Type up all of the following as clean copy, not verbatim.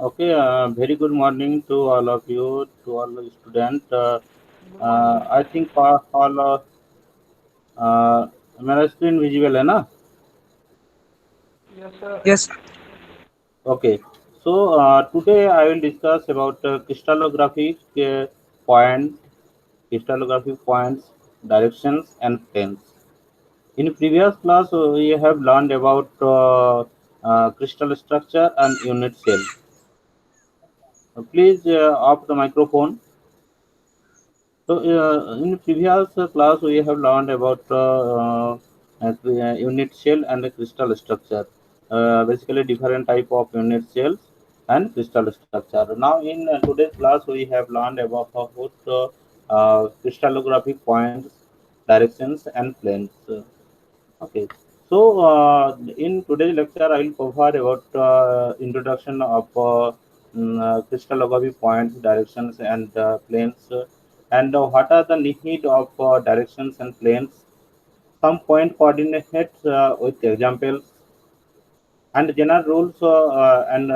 Okay, very good morning to all of you, to all the students. Good morning. I think all मेरा screen visible है ना? Yes, sir. Yes, Okay, so today I will discuss about point, crystallographic points, directions, and planes. In previous class, we have learned about crystal structure and unit cell. Please off the microphone. So, in previous class, we have learned about unit cell and the crystal structure. Basically, different type of unit cells and crystal structure. Now, in today's class, we have learned about crystallographic points, directions, and planes. Okay. So, in today's lecture, I will cover about introduction of crystallography points, directions, and planes, and what are the need of directions and planes. Some point coordinates with examples and general rules and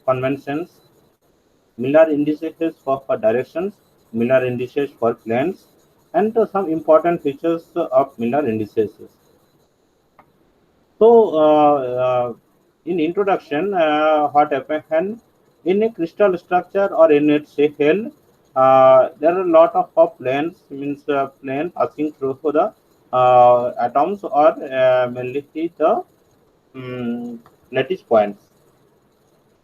conventions. Miller indices for directions, Miller indices for planes, and some important features of Miller indices. So, in introduction, what happened in a crystal structure or in its shell, there are a lot of planes, means plane passing through the atoms or mainly the lattice points.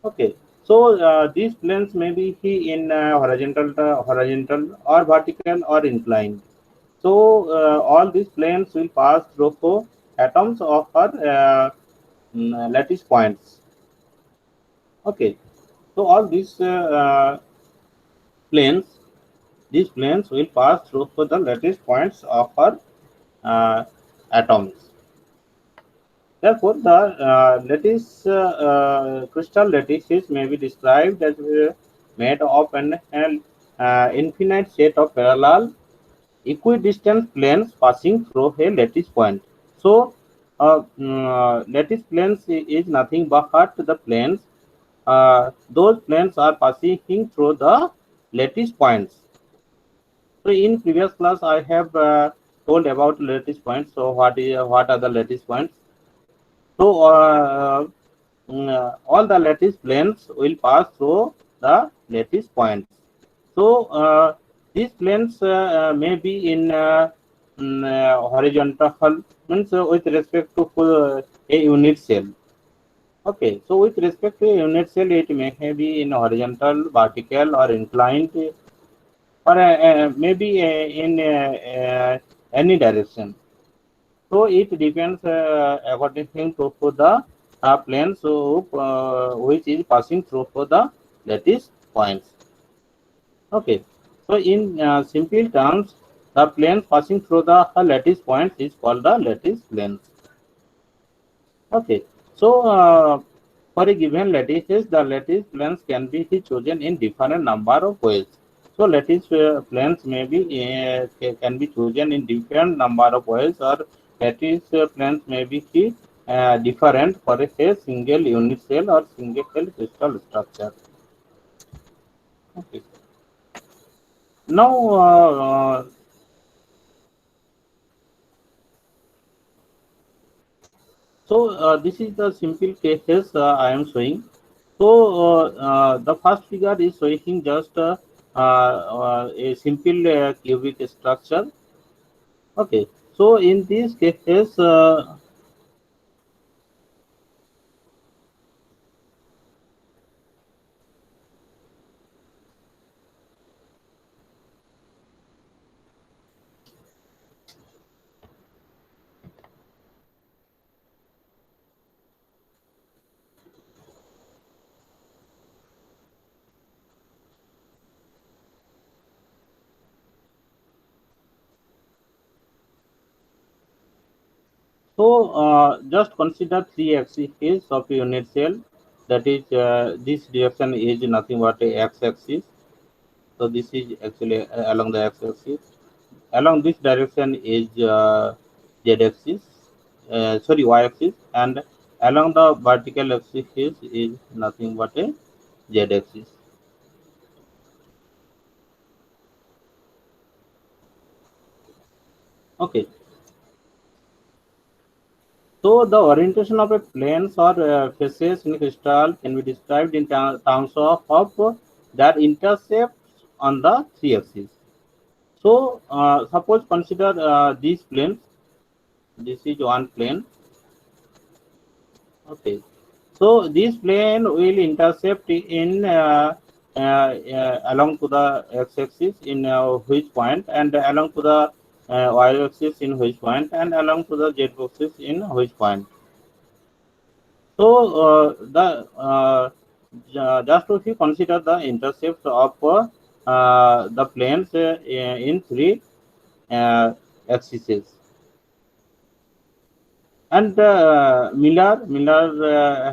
Okay, so these planes may be in horizontal or vertical or inclined. So all these planes will pass through atoms of our lattice points. Okay, so all planes, these planes will pass through the lattice points of our uh, atoms. Therefore, the crystal lattices may be described as made of an infinite set of parallel equidistant planes passing through a lattice point. So, lattice planes is nothing but the planes. Those planes are passing through the lattice points. So, in previous class, I have told about lattice points. So, what are the lattice points? So, all the lattice planes will pass through the lattice points. So, these planes may be in horizontal, means with respect to a unit cell. Okay, so with respect to a unit cell, it may be in horizontal, vertical, or inclined, or maybe in any direction. So it depends according to the plane so which is passing through for the lattice points. Okay, so in simple terms, the plane passing through the lattice points is called the lattice planes. Okay, so for a given lattices, the lattice planes can be chosen in different number of ways. So lattice planes may be can be chosen in different number of ways, or lattice planes may be different for a single unit cell or single cell crystal structure. Okay. Now, so this is the simple cases I am showing. So the first figure is showing just a simple cubic structure. Okay. So in these cases, so just consider three axes of a unit cell. That is, this direction is nothing but a x-axis. So this is actually along the x-axis. Along this direction is z-axis, sorry, y-axis, and along the vertical axis is nothing but a z-axis. Okay. So the orientation of a planes or faces in crystal can be described in terms of that intercepts on the three axes. So suppose consider these planes. This is one plane. Okay. So this plane will intercept in along to the x-axis in which point, and along to the y-axis in which point, and along to the z-axis in which point. So just if you consider the intercepts of the planes in three axes. And Miller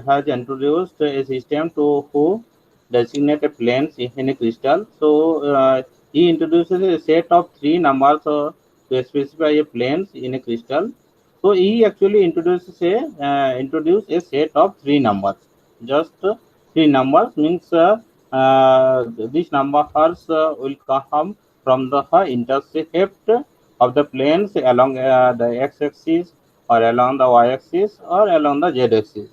has introduced a system to who designate a planes in a crystal. So he introduces a set of three numbers to specify a planes in a crystal. So he actually introduce a set of three numbers. Just three numbers means these numbers will come from the intercept of the planes along the x-axis or along the y-axis or along the z-axis.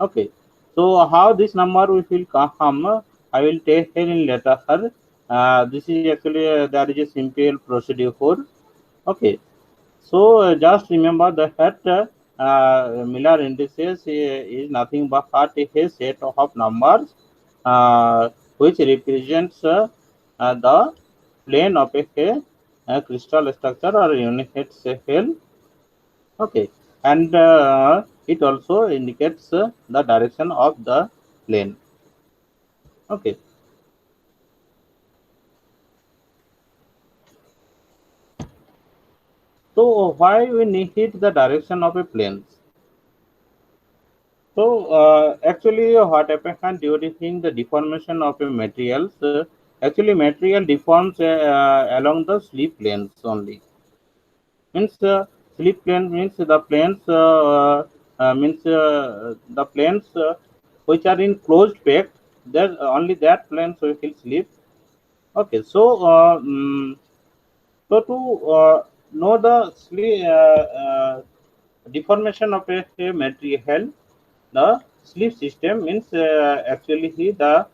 Okay. So how this number will come, I will tell in later. This is actually there is a simple procedure for. Okay. So just remember that Miller indices is nothing but a set of numbers which represents the plane of a crystal structure or unit cell. Okay, and it also indicates the direction of the plane. Okay, so why we need the direction of a plane? So actually, what happens during the deformation of a materials? Actually, material deforms along the slip planes only. Means slip plane means the planes means the planes which are in closed pack. There only that planes will slip. Okay, so so to know the deformation of a material, the sleeve system means actually the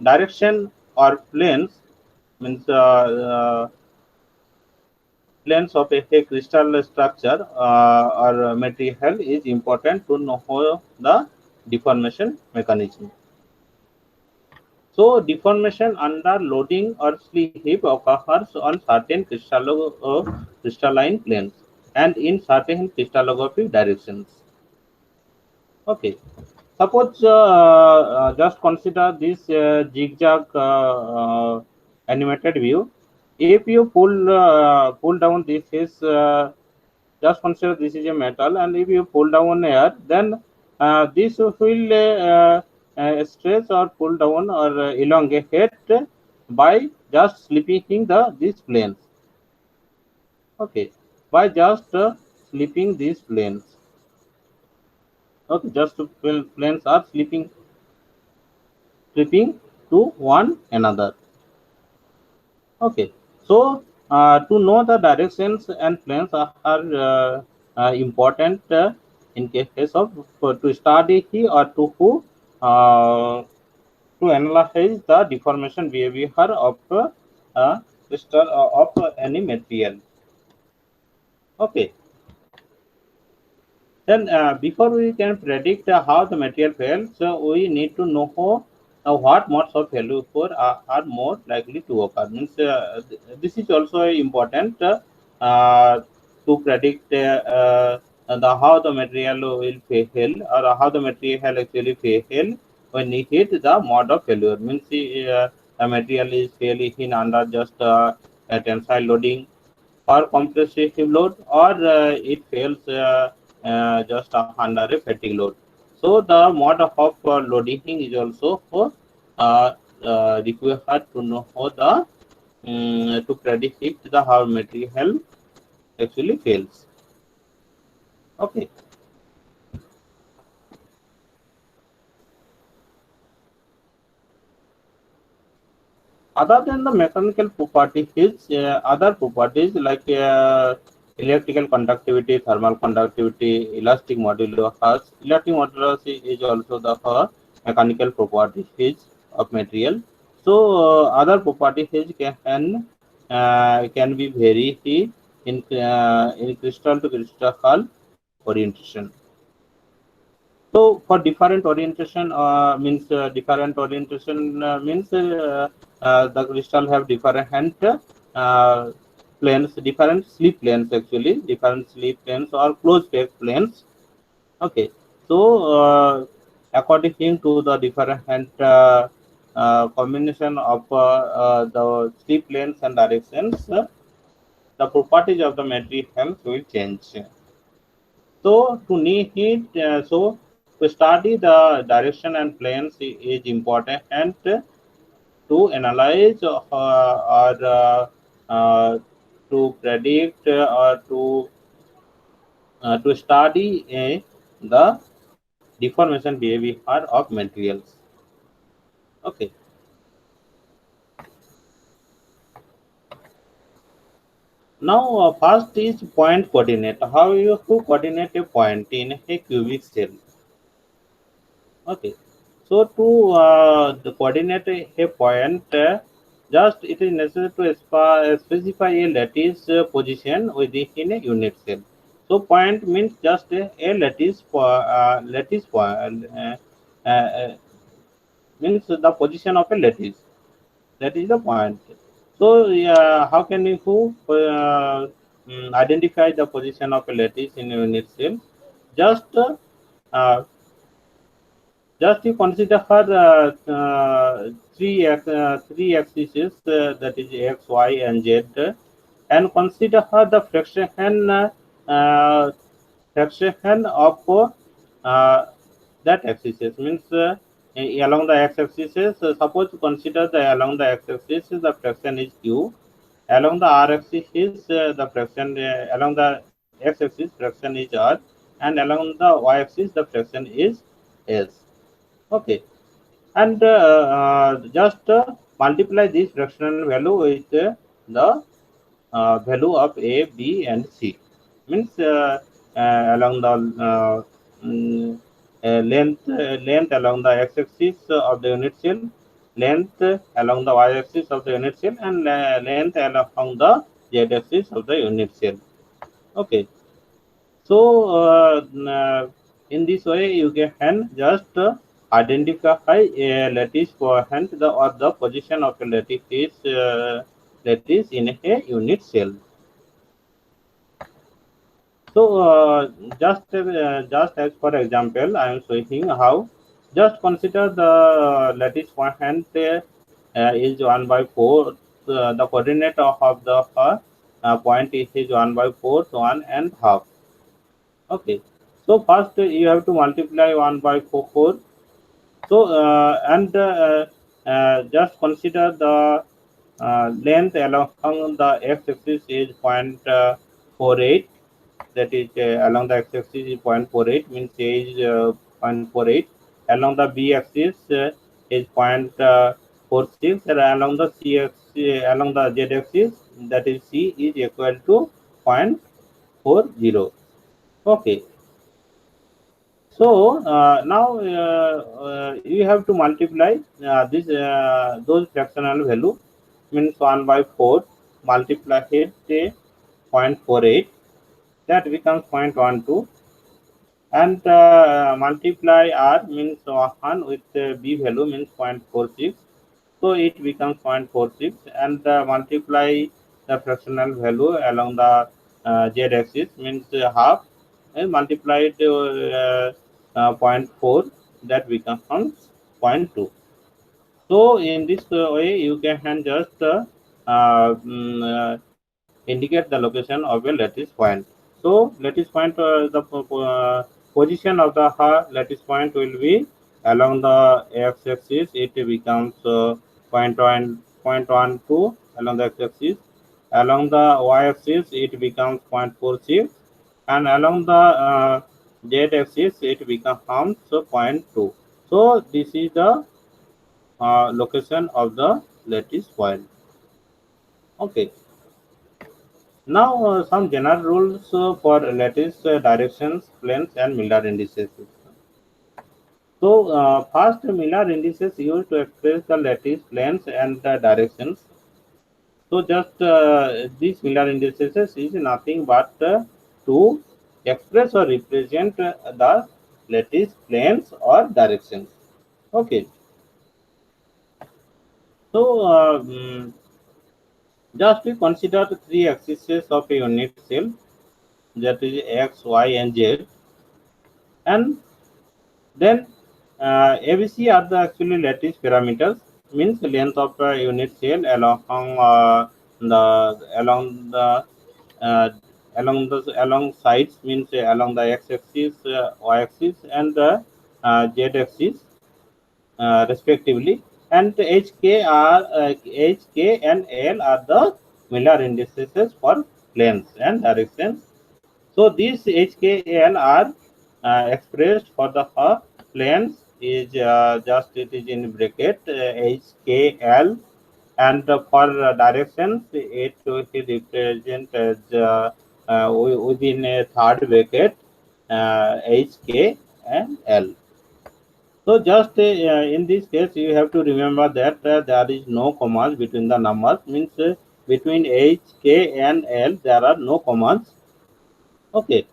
direction or planes means planes of a crystal structure or material is important to know the deformation mechanism. So deformation under loading or slip occurs on certain crystalline planes and in certain crystallographic directions. Okay. Suppose just consider this zigzag animated view. If you pull down this is just consider this is a metal, and if you pull down air, then this will stretch or pull down or elongate by just slipping the these planes. Okay, by just slipping these planes. Okay, just planes are slipping to one another. Okay, so to know the directions and planes are important in case of to study or to who to analyze the deformation behavior of crystal of any material. Okay, then before we can predict how the material fails, we need to know what modes of failure are more likely to occur. Means this is also important to predict the how the material will fail or how the material actually fail when it hit the mode of failure. Means the material is failing under just a tensile loading or compressive load, or it fails just under a fatigue load. So the mode of loading is also required to know how the to predict the how material actually fails. Okay. Other than the mechanical properties, other properties like electrical conductivity, thermal conductivity, elastic modulus. Elastic modulus is also the mechanical properties of material. So other properties can be vary in crystal to crystal orientation. So for different orientation means the crystal have different planes, different sleep planes actually, different sleep planes or closed pack planes. Okay, so according to the different combination of the sleep planes and directions, the properties of the material will change. So to need it, to study the direction and planes is important, and to analyze or to predict or to study the deformation behavior of materials. Okay. Now first is point coordinate. How you to coordinate a point in a cubic cell? Okay, so to the coordinate a point, just it is necessary to specify a lattice position within a unit cell. So point means just a lattice point, means the position of a lattice. That is the point. So how can you identify the position of a lattice in a unit cell? Just uh, Just you consider her three axes, that is x, y, and z, and consider her the uh, fraction of uh, that axis. Means along the x-axis, suppose consider the along the x-axis the fraction is q, along the r-axis is the fraction along the x-axis fraction is r, and along the y-axis the fraction is s. Okay, and just multiply this fractional value with the value of a, b, and c. Means along the length along the x-axis of the unit cell, length along the y-axis of the unit cell, and length along the z-axis of the unit cell. Okay, so in this way you can just identify a lattice point or the position of a lattice in a unit cell. So just as for example, I am showing how. Just consider the lattice point is 1/4. The coordinate of the point is 1/4, 1.5. Okay, so first you have to multiply 1/4. So and just consider the length along the x-axis is 0.48. That is along the x-axis is 0.48, means A is 0.48. Along the b-axis is 0.46, and along the along the z-axis, that is c, is equal to 0.40. Okay, so now you have to multiply this those fractional value, means 1/4 multiply it 0.48, that becomes 0.12, and multiply r means 1 with b value means 0.46, so it becomes 0.46, and multiply the fractional value along the z axis means half, and multiplied zero point 0.4, that becomes 0.2. So in this way you can just indicate the location of a lattice point. So lattice point, the position of the lattice point will be along the x-axis. It becomes 0.12 along the x-axis. Along the y-axis, it becomes 0.46, and along the z-axis, it becomes 0.2. So this is the location of the lattice foil. Okay. Now some general rules for lattice directions, planes, and Miller indices. So first, Miller indices used to express the lattice, planes, and the directions. So just these Miller indices is nothing but to express or represent the lattice, planes, or directions. Okay. So just we consider the three axes of a unit cell, that is x, y, and z, and then ABC are the actually lattice parameters, means the length of a unit cell the along the uh, along sides, means along the x-axis, y-axis, and the z-axis respectively. And HK and L are the Miller indices for planes and directions. So these HKL are expressed for the planes is just it is in bracket HKL, and for directions it will represent as within a third bracket HK and L. So just in this case, you have to remember that there is no commas between the numbers. Means between H, K, and L, there are no commas. Okay.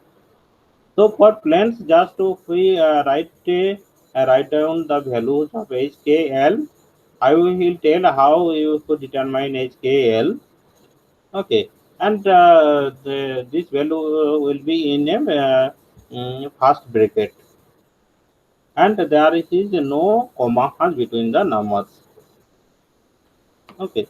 So for planes, just to we write down the values of H, K, L. I will tell how you could determine H, K, L. Okay. And this value will be in a first bracket, and there is no comma between the numbers. Okay.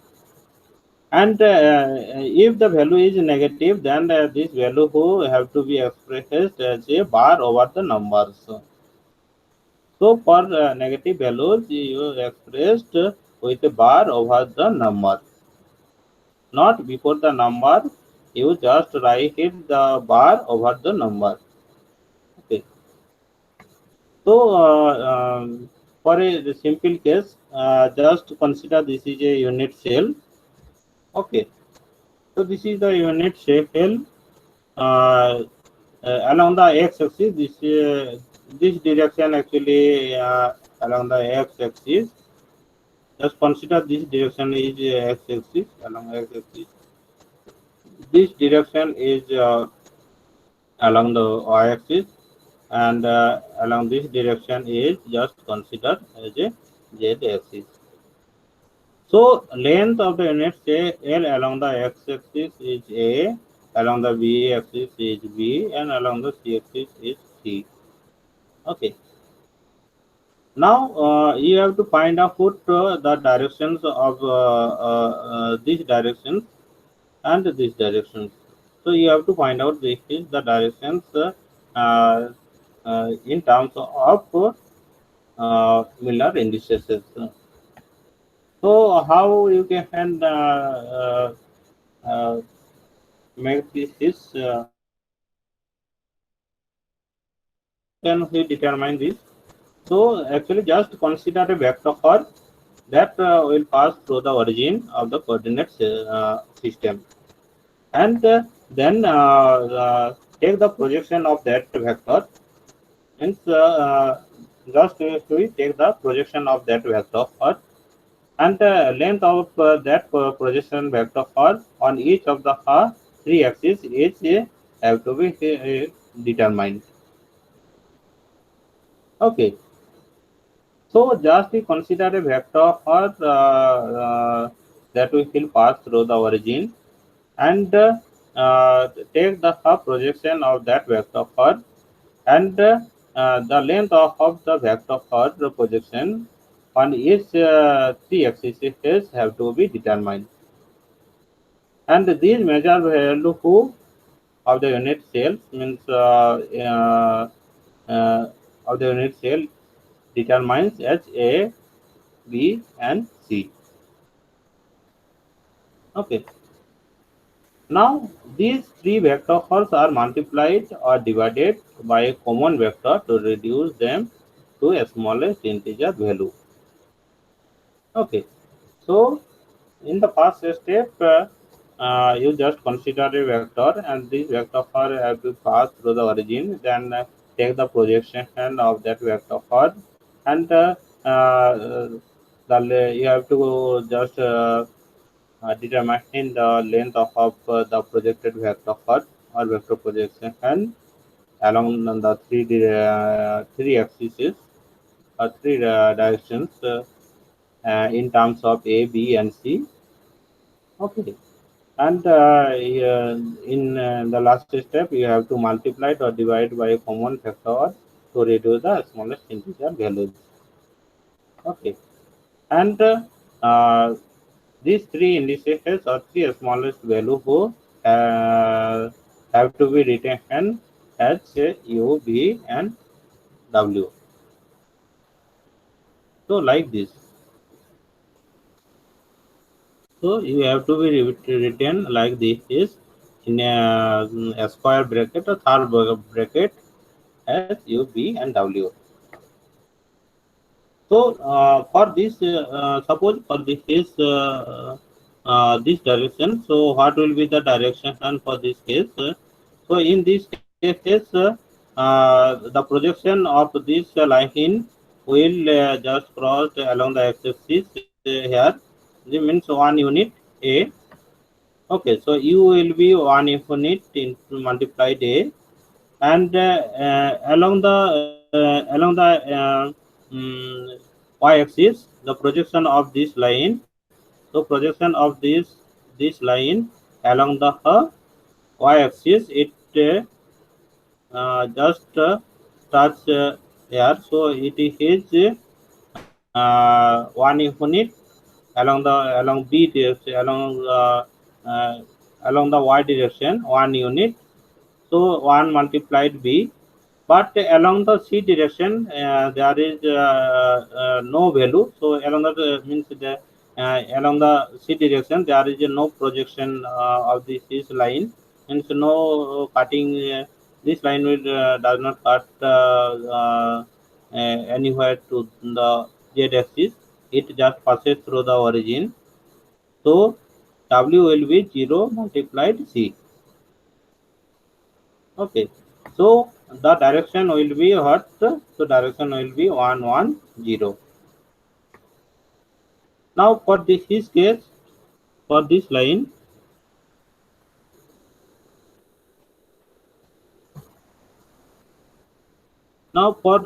And if the value is negative, then this value who have to be expressed as a bar over the numbers. So for negative values, you expressed with a bar over the number, not before the number. You just write it the bar over the number. Okay. So for a simple case, just consider this is a unit cell. Okay. So this is the unit cell. Uh, Along the x-axis, this direction actually along the x-axis. Just consider this direction is x-axis, along x-axis. This direction is along the y-axis, and along this direction is just considered as a z-axis. So length of the unit say L along the x-axis is A, along the b-axis is B, and along the c-axis is C. Okay. Now you have to find out the directions of these directions and these directions. So you have to find out this is the directions in terms of Miller indices. So how you can uh, make this is can we determine this? So actually just consider a vector that will pass through the origin of the coordinate system, and then take the projection of that vector. Means just we take the projection of that vector, and length of that projection vector on each of the three axes is have to be determined. Okay. So just we consider a vector that we will pass through the origin, and take the projection of that vector, and the length of the vector the projection on each three axes have to be determined. And these measure value of the unit cells, means of the unit cell determines H, A, B, and C. Okay. Now these three vectors are multiplied or divided by a common vector to reduce them to a smallest integer value. Okay. So in the first step, you just consider a vector, and this vector have to pass through the origin. Then take the projection of that vector, and you have to just determine the length of the projected vector or vector projection along the three axes or three directions in terms of A, B, and C. Okay. And in the last step, you have to multiply it or divide by a common factor to reduce the smallest integer values. Okay. And these three indices or three smallest value who have to be written as U, B, and W. So like this. So you have to be written like this is in a square bracket or third bracket as U, B, and W. So for this, suppose for this is this direction. So what will be the direction for this case? So in this case, the projection of this line will just cross along the x-axis here. This means one unit A. Okay, so U will be one unit into multiplied A, and along the y-axis, the projection of this line. So projection of this line along the y-axis, it just touch here. So it is one unit along B direction, along the y direction, one unit. So 1 multiplied B, but along the C direction there is no value. So along the means the along the C direction there is no projection of this line, means no cutting. This line will does not cut anywhere to the Z axis. It just passes through the origin. So W will be 0 multiplied C. Okay, so the direction will be what? So direction will be 1 1 0. Now for this case, for this line, now for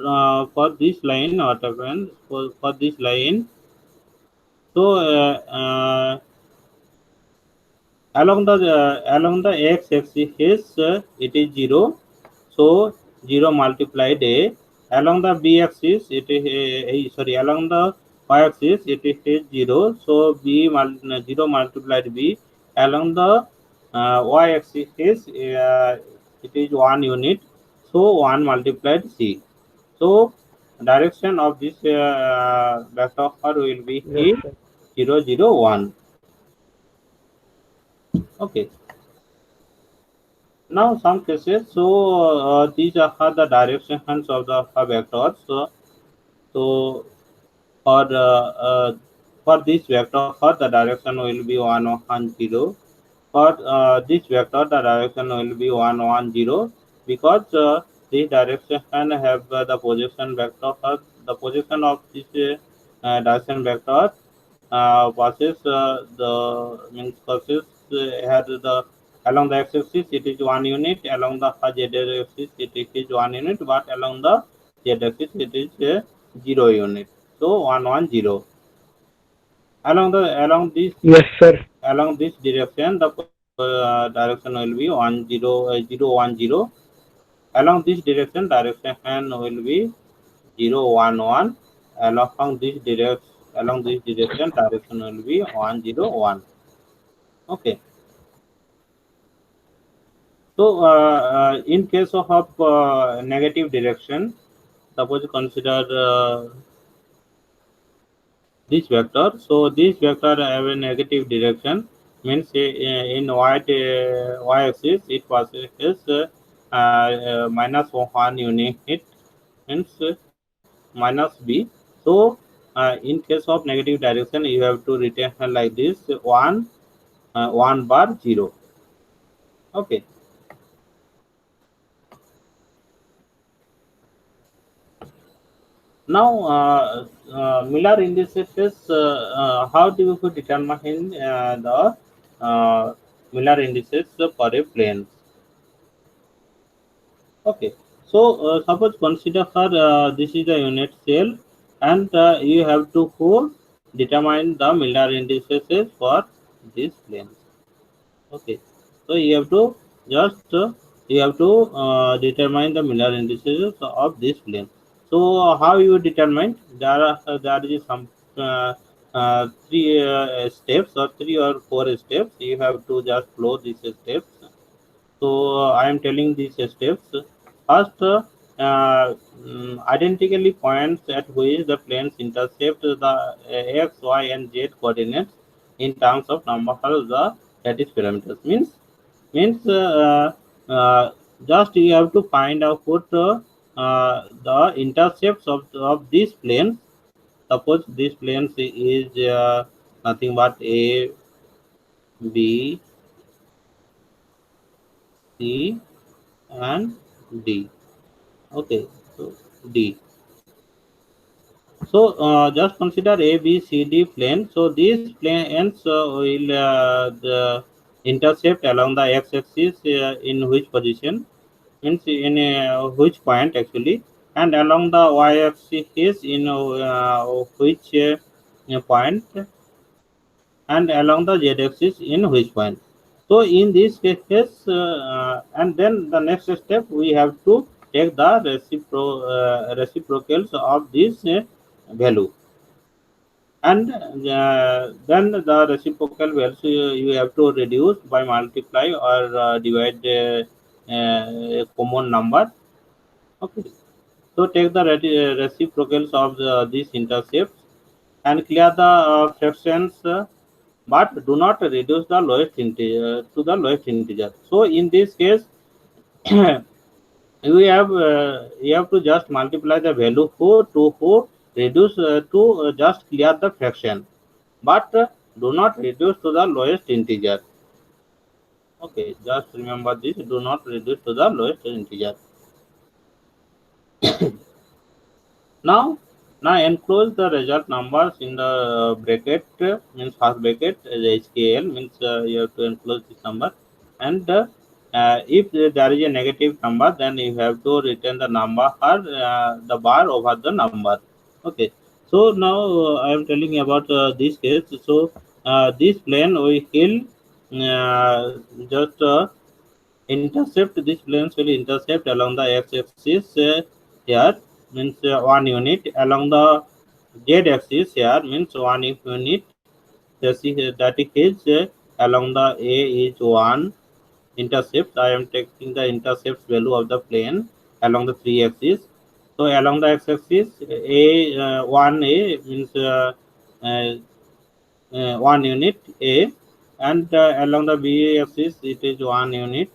this line, what happens for this line? So along the x-axis it is 0. So 0 multiplied A. Along the b-axis it is sorry, along the y-axis it is 0. So 0 multiplied B. Along the y-axis it is 1 unit. So 1 multiplied C. So direction of this vector will be Yes, sir. 0 0 1. Okay. Now some cases, so these are the directions of the vectors. So for this vector, the direction will be 1 1 0. For this vector, the direction will be 1 1 0, because this direction have the position vector. The position of this direction vector passes the means passes has the along the x-axis it is 1 unit, along the z-axis it is 1 unit, but along the z-axis it is 0 unit. So 1 1 0. Yes, sir. Along this direction, the direction will be 1 0 0 1 0. Along this direction will be 0 1 1. Along this direction will be 1 0 1. Okay. So in case of negative direction, suppose consider this vector. So this vector have a negative direction, means in y-axis it passes minus 1 unit, means minus B. So in case of negative direction, you have to retain like this 1 bar 0. Okay. Now, Miller indices. How do you determine the Miller indices for a plane? Okay. So, suppose consider this is a unit cell, and you have to determine the Miller indices for this plane. Okay, so you have to determine the Miller indices of this plane. So how you determine? There is some three steps or 3 or 4 steps. You have to just follow these steps. So I am telling these steps. First, identically points at which the planes intercept the x, y, and z coordinates in terms of number of the lattice parameters. Means just you have to find out the intercepts of these planes. Suppose this planes is nothing but A, B, C, and D. Okay, so D. So just consider A, B, C, D plane. So these planes will intercept along the x-axis in which position, means in which point actually, and along the y-axis in which point, and along the z-axis in which point. So in this case, and then the next step we have to take the reciprocals of this value, and then the reciprocal values you have to reduce by multiply or divide a common number. Okay, so take the reciprocals of these intercepts and clear the fractions, but do not reduce the lowest integer to the lowest integer. So in this case, you have to just multiply the value to reduce to just clear the fraction, but do not reduce to the lowest integer. Okay, just remember this: do not reduce to the lowest integer. Now, enclose the result numbers in the bracket, means first bracket, the HKL means you have to enclose this number, and if there is a negative number, then you have to return the number or the bar over the number. Okay, so now I am telling about this case. So this plane we will just intercept. These planes will intercept along the x-axis here, means 1 unit, along the z-axis here means 1 unit. That is along the A is 1 intercept. I am taking the intercept value of the plane along the 3 axis. So along the x-axis, A 1A means uh, 1 unit A, and along the B axis it is 1 unit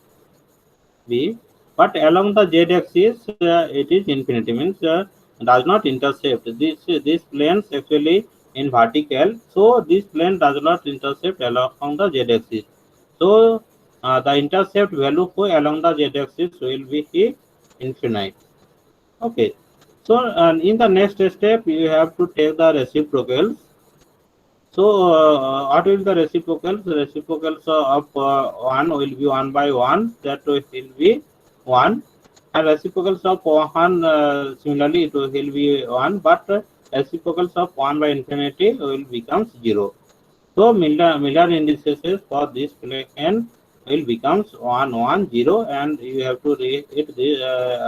B, but along the z-axis it is infinity, means does not intercept. This planes actually in vertical, so this plane does not intercept along the z-axis. So the intercept value for along the z-axis will be infinite. Okay. So in the next step, you have to take the reciprocals. So what will the reciprocals? The reciprocals of 1 will be 1 by 1. That will be 1. And reciprocals of 1 similarly it will be 1. But reciprocals of 1 by infinity will become 0. So Miller indices for this plane will becomes 1 1 0, and you have to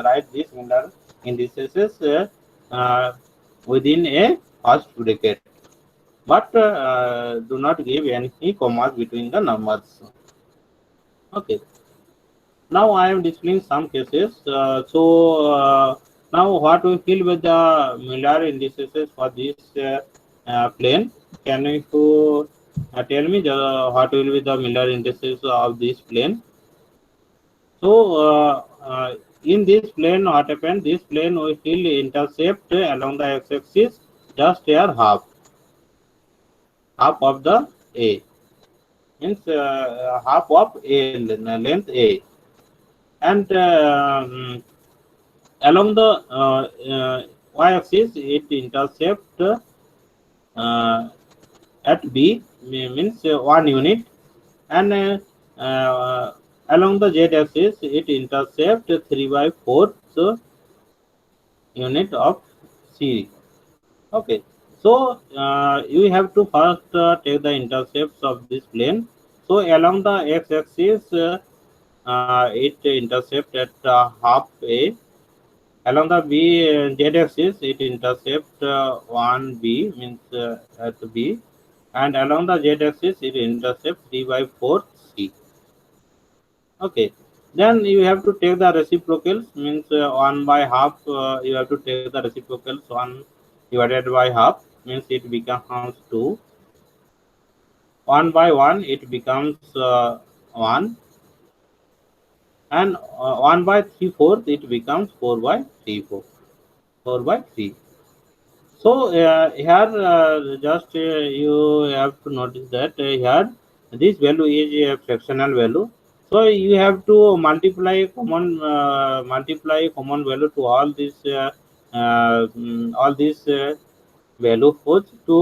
write this Miller indices within a first bracket, but do not give any commas between the numbers. Okay. Now I am displaying some cases. Now what we feel with the Miller indices for this plane? Can you tell me what will be the Miller indices of this plane? So in this plane, what happened? This plane will intercept along the x-axis just here half of the A, means half of A length A, and along the y-axis it intercept at B, means 1 unit, and along the z-axis it intercept 3/4 unit of C. Okay, so you have to first take the intercepts of this plane. So along the x-axis it intercept at half A. Along the z-axis it intercept 1b, means at B, and along the z-axis it intercept 3/4 C. Okay, then you have to take the reciprocals, means 1 by half. You have to take the reciprocals 1 divided by half, means it becomes 2. 1 by 1 it becomes 1, and 1 by 3/4 it becomes 4 by 3/4. 4 by 3. So here just you have to notice that here this value is a fractional value. So you have to multiply common value to all these values to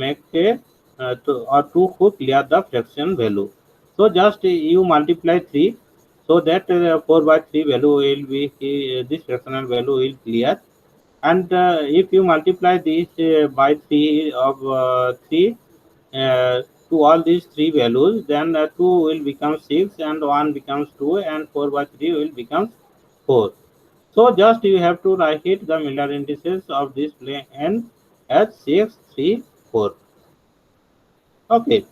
make a to clear the fraction value. So just you multiply 3, so that 4 by 3 value will be this fractional value will clear. And if you multiply this by 3 of 3 to all these three values, then 2 will become 6, and 1 becomes 2, and 4 by 3 will become 4. So just you have to write it the Miller indices of this plane as 6, 3, 4. Okay.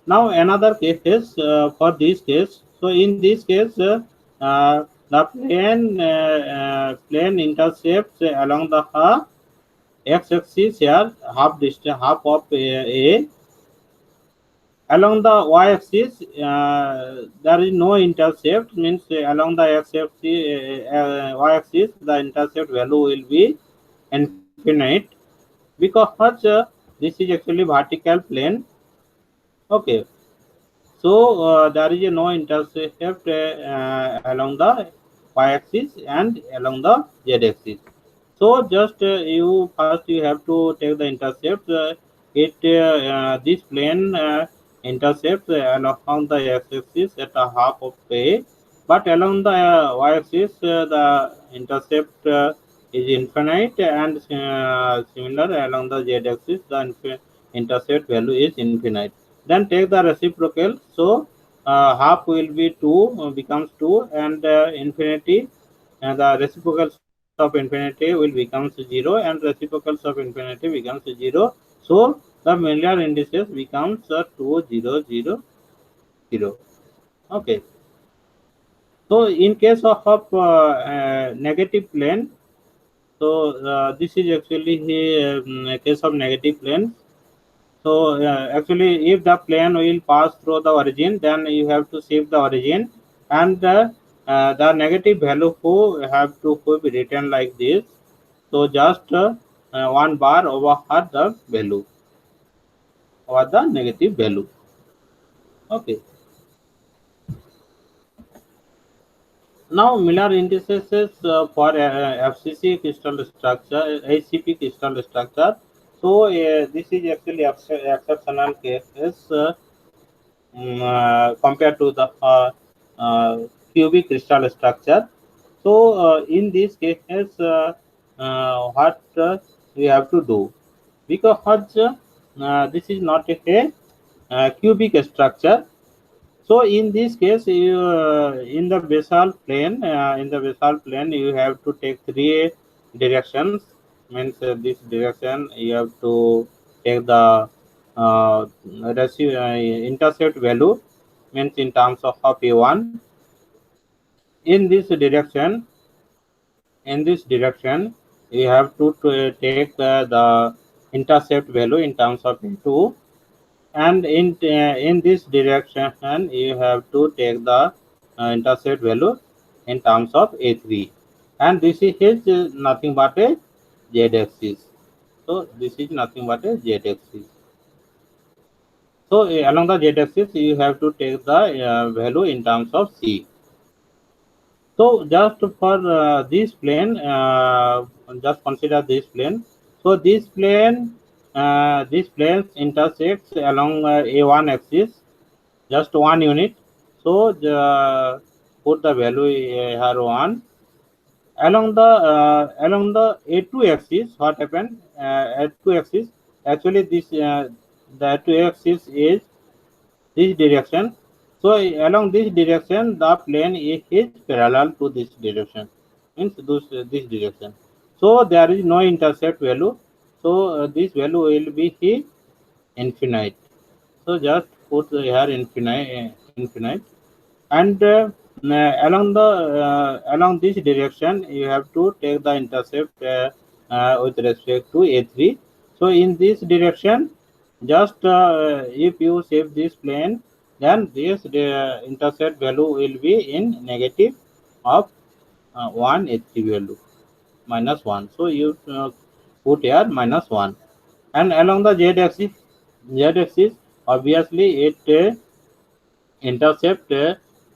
Now another case is for this case. So in this case, the plane intercepts along the x-axis here half of A. Along the y-axis there is no intercept, means along the y-axis the intercept value will be infinite, because this is actually vertical plane. Okay, so there is no intercept along the y-axis and along the z-axis. So just you have to take the intercept. This plane intercepts along the x-axis at a half of A, but along the y-axis the intercept is infinite, and similar along the z-axis the intercept value is infinite. Then take the reciprocal. So half will be 2, becomes 2, and infinity, and the reciprocals of infinity will become 0, and reciprocals of infinity becomes 0. So the Miller indices becomes 2, 0, 0, 0. Okay. So in case of negative plane, so this is actually a case of negative plane. So actually, if the plane will pass through the origin, then you have to shift the origin, and the negative value have to be written like this. So just 1 bar over the value, over the negative value. Okay. Now Miller indices for FCC crystal structure, HCP crystal structure. So this is actually exceptional cases. Compared to the cubic crystal structure. So in these cases, what we have to do, because this is not a cubic structure. So in this case, in the basal plane, you have to take three directions. Means this direction you have to take the intercept value, means in terms of A1. In this direction, you have to take the intercept value in terms of A2, and in this direction you have to take the intercept value in terms of A3, and this is nothing but a z-axis. So this is nothing but a z-axis. So along the z-axis, you have to take the value in terms of c. So just for this plane, just consider this plane. So this plane intersects along a1 axis, just one unit. So put the value here 1. Along the a2 axis, what happened? A2 axis, actually the A2 axis is this direction. So along this direction, the plane is parallel to this direction, means this direction. So there is no intercept value. So this value will be infinite. So just put here infinite, and along this direction, you have to take the intercept with respect to a3. So in this direction, just if you shape this plane, then this intercept value will be in negative of 1 a3 value, -1. So you put here -1, and along the z axis, obviously it intercept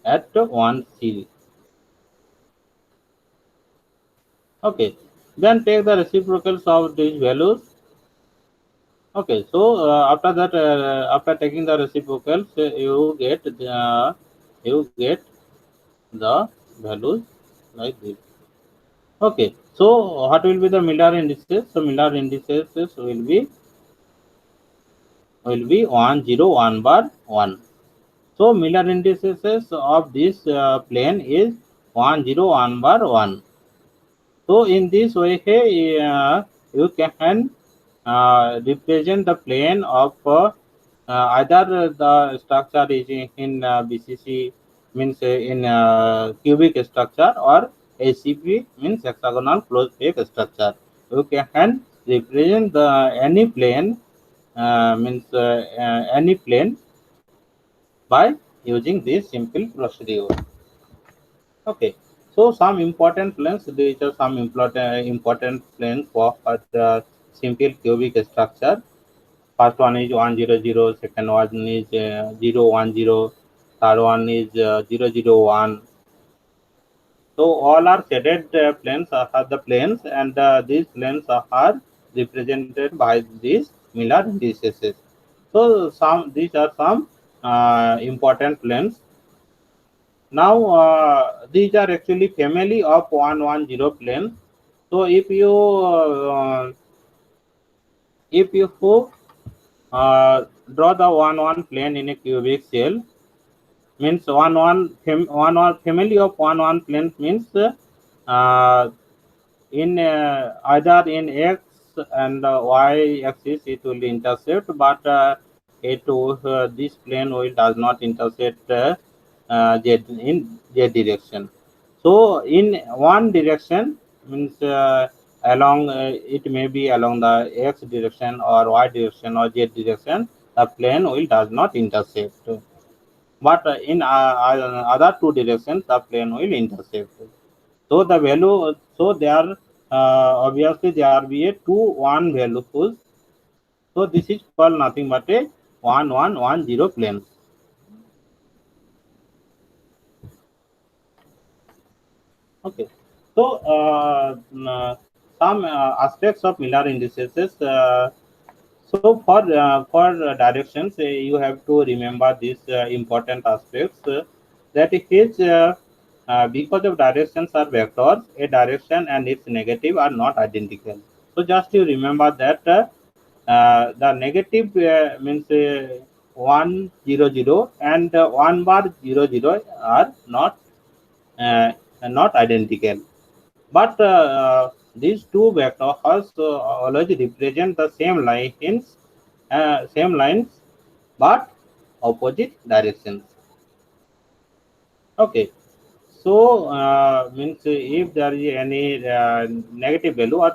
at 1 c. Okay, then take the reciprocals of these values. Okay, so after that, after taking the reciprocals, you get the values like this. Okay, so what will be the Miller indices? So Miller indices will be 1 0 1 bar 1. So Miller indices of this plane is 1 0 1 bar 1. So in this way, you can represent the plane of either the structure is in BCC, means in cubic structure, or ACP, means hexagonal closed plate structure. You can represent the any plane, means any plane, by using this simple procedure. Okay, so some important planes. These are some important planes for the simple cubic structure. First one is 100, second one is 010, third one is 001. So all are shaded planes are the planes, and these planes are represented by these Miller indices. So these are some important planes. Now these are actually family of 110 planes. So if you draw the 1 1 plane in a cubic shell, means one family of 1 1 planes means in either in x and y axis it will intercept, but this plane will does not intercept z in z direction. So in one direction, means along it may be along the x direction or y direction or z direction, the plane will does not intercept, but in other two directions the plane will intercept. So the value, so there obviously there be a 2 1 value full. So this is called nothing but a 1 1 1 0 plane. Okay, so some aspects of Miller indices. So for directions, you have to remember these important aspects. That is, because of directions are vectors, a direction and its negative are not identical. So just you remember that the negative means 1 0 0 and 1 bar 0 0 are uh, not identical. But these two vectors always represent the same lines, but opposite directions. Okay, so means if there is any negative value, or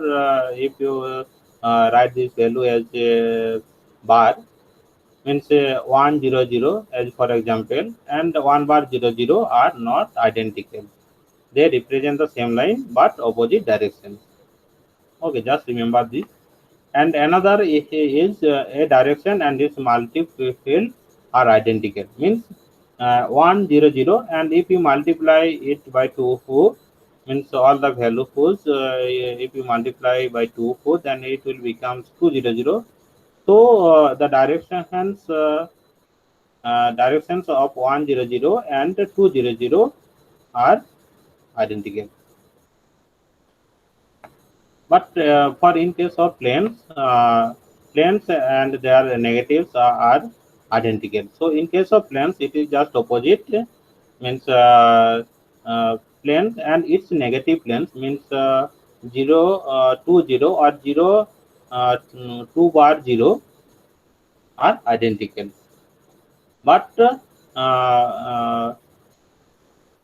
if you write this value as a bar, means 1 0 0 as for example, and 1 bar 0 0 are not identical. They represent the same line but opposite directions. Okay, just remember this. And another is a direction and its multi-field are identical. Means 1 0 0, and if you multiply it by 2 4, means all the value falls. If you multiply by 2 4, then it will become 2 0 0. So the directions of 1 0 0 and 2 0 0 are identical. But for in case of planes and their negatives are identical. So in case of planes, it is just opposite. Means planes and its negative planes means 0 2 0 or 0 2 bar 0 are identical. But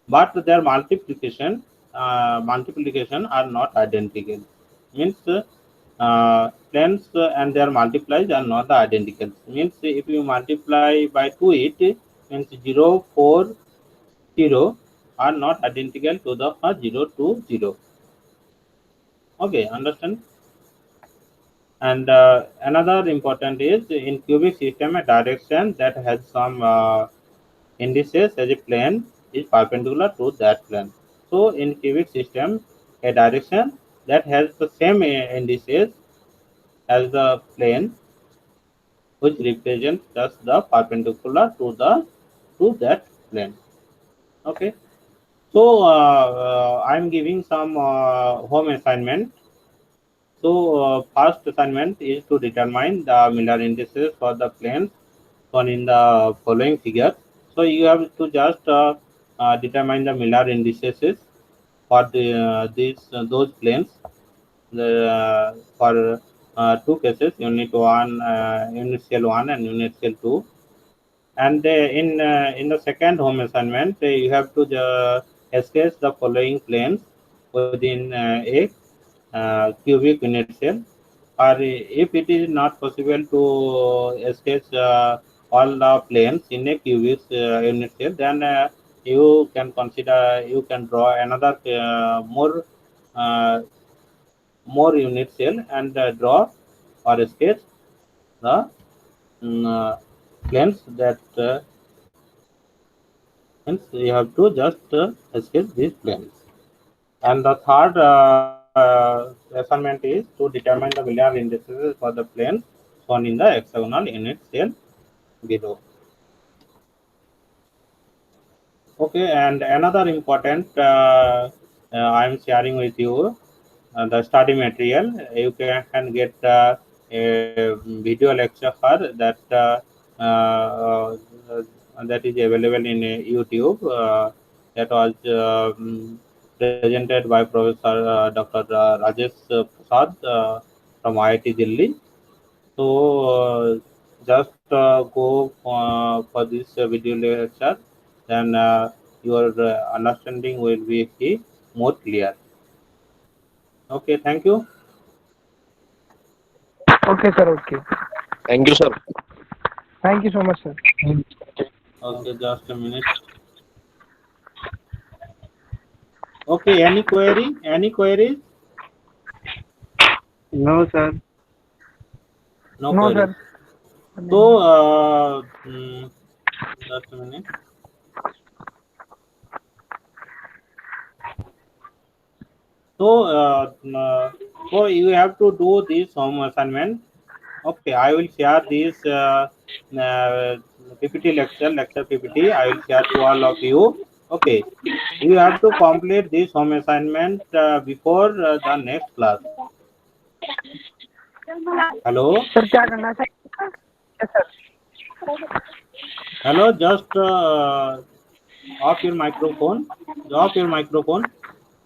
but their multiplication are not identical. Means planes and their multiplies are not identical. Means if you multiply by 2 it means 0 4 0 are not identical to the 0 2 0. Okay, understand? And another important is in cubic system a direction that has some indices as a plane is perpendicular to that plane. So in cubic system, a direction that has the same indices as the plane, which represents just the perpendicular to that plane. Okay. So I'm giving some home assignment. So first assignment is to determine the Miller indices for the planes shown in the following figure. So you have to just determine the Miller indices for those planes. For two cases, unit one, unit cell one, and unit cell two. And in the second home assignment, you have to sketch the following planes within a cubic unit cell. Or if it is not possible to sketch all the planes in a cubic unit cell, then you can draw another uh, more unit cell and draw or sketch the planes that means you have to just sketch these planes. And the third assignment is to determine the Miller indices for the planes shown in the hexagonal unit cell below. Okay, and another important I am sharing with you the study material. You can get a video lecture uh, that is available in YouTube. That was presented by Professor Dr. Rajesh Prasad from IIT Delhi. So just go for this video lecture, then your understanding will be more clear. Okay, thank you. Okay, sir. Okay. Thank you, sir. Thank you so much, sir. Okay, just a minute. Okay, any query? Any queries? No, sir. No No, queries. sir. So just a minute. So so you have to do this home assignment. Okay, I will share this PPT lecture PPT. I will share to all of you. Okay, you have to complete this home assignment before the next class. Hello, sir क्या करना चाहिए? Yes, sir. hello. Just off your microphone. Off your microphone.